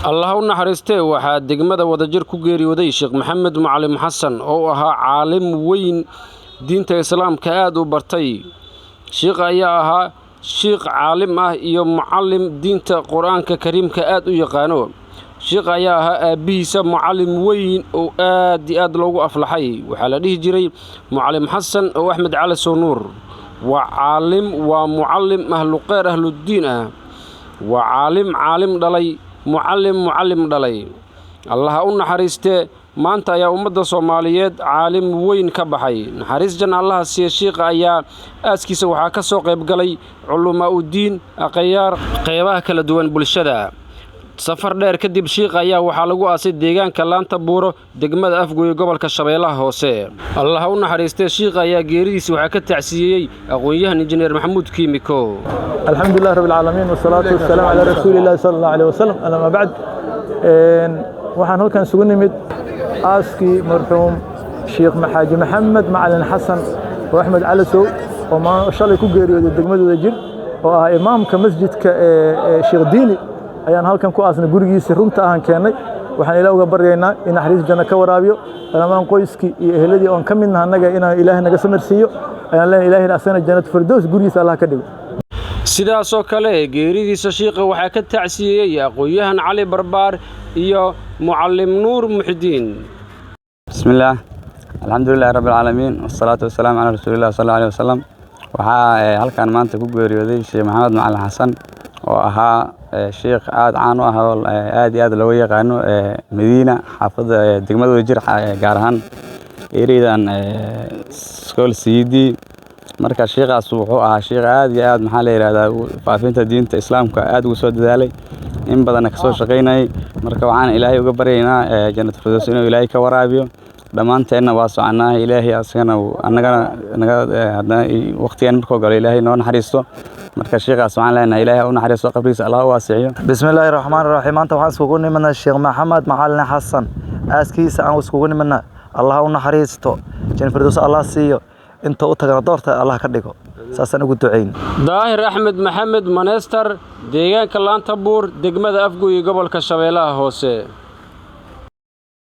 الله naxariistay waxaa degmada wadajir ku geeriyooday Sheekh Maxamed Macallim Xassan oo ahaa caalim weyn diinta islaamka aad u bartay. Sheekh ayaa ahaa sheekh caalim ah iyo macallim diinta Quraanka Kariimka aad u yaqaano. Sheekh ayaa ahaa aabihiisa macallim weyn oo aad loogu aflaxay. Waxaa la dhihi jiray Macallim Xassan oo Axmed Cali Soonuur. waa caalim waa mucallim ahlu qeyr ahlu diin ah. waa caalim dhalay معلم دلay الله u naxariiste maanta ayaa ummadda Soomaaliyeed caalim weyn ka baxay naxariis jan Allah siiyo sheekh ayaa aaskiisa waxa ka soo qayb galay culumaa u diin aqayaar qaybaha kala duwan bulshada safar dheer kadib sheekh ayaa waxa lagu aasay deegaanka laanta buuro degmada Afgooy gobolka Shabeellaha Hoose Allah u naxariiste sheekh ayaa geeridiisa waxa ka tacsiyay aqoonyahan injineer Maxamuud Kiimiko الحمد لله رب العالمين والصلاة والسلام على رسول الله صلى الله عليه وسلم أما بعد waxaan halkan sugu nimid aaskii marxuum Sheekh Maxamed Macallim Xassan oo Axmed Cali Sow oo ma shalay ku geeriyooday degmada Wadajir oo ah imaamka masjidka Sheekh Diini ayaan halkan ku aasnay gurigiisa runta aan keenay waxaan Ilaahay uga baryaynaa in naxariis janno ka waraabiyo dhammaan qoyskii iyo eheladii oo ka midna anaga in Ilaahay naga samarsiiyo ayaan leenahay Ilaahay asana jannat firdaws gurigiisa Allah ka dhigo sidaas oo kale geeridiisa sheekha waxa ka tacsiyay aqoonyahan Cali Barbaar iyo Mucallim Nuur Muxdiin bismillaah alxamdulillaah rabbil caalamiin wassalatu wassalamu ala rasuulillah sallallahu alayhi wasallam waxa halkan maanta ku geeriyooday Sheekh Maxamed Macallim Xassan oo ahaa sheekh aad caan u ah oo aad loo yaqaano Madiina xaafadda degmada Wadajir gaar ahaan ereedan school CD marka sheekhaas wuxuu ahaa sheekh aad iyo aad maxaa la yiraahdaa faafinta diinta islaamka aad ugu soo dadaalay in badan ka soo shaqeynay marka waxaan Ilaahay uga baryaynaa jannat firdaws inuu Ilaahay ka waraabiyo dhamaanteena waa soconaa Ilaahay asagana naga waqtigan markuu galo Ilaahay noo naxariisto marka sheekhaas waxaan leenahay Ilaahay u naxariisto qabriisa Allah u waasiyo bismillaahir rahmaanir rahiim maanta waxaan iskugu nimanaa Sheekh Maxamed Macallim Xassan aaskiisa aan iskugu nimanaa Allah u naxariisto jannat firdaws Allah siiyo inta u tagana doorta Allah ka dhigo saasan ugu duceyn Daahir Axmed Maxamed Manester deegaanka Laanta Buur degmada Afgooy gobolka Shabeellaha Hoose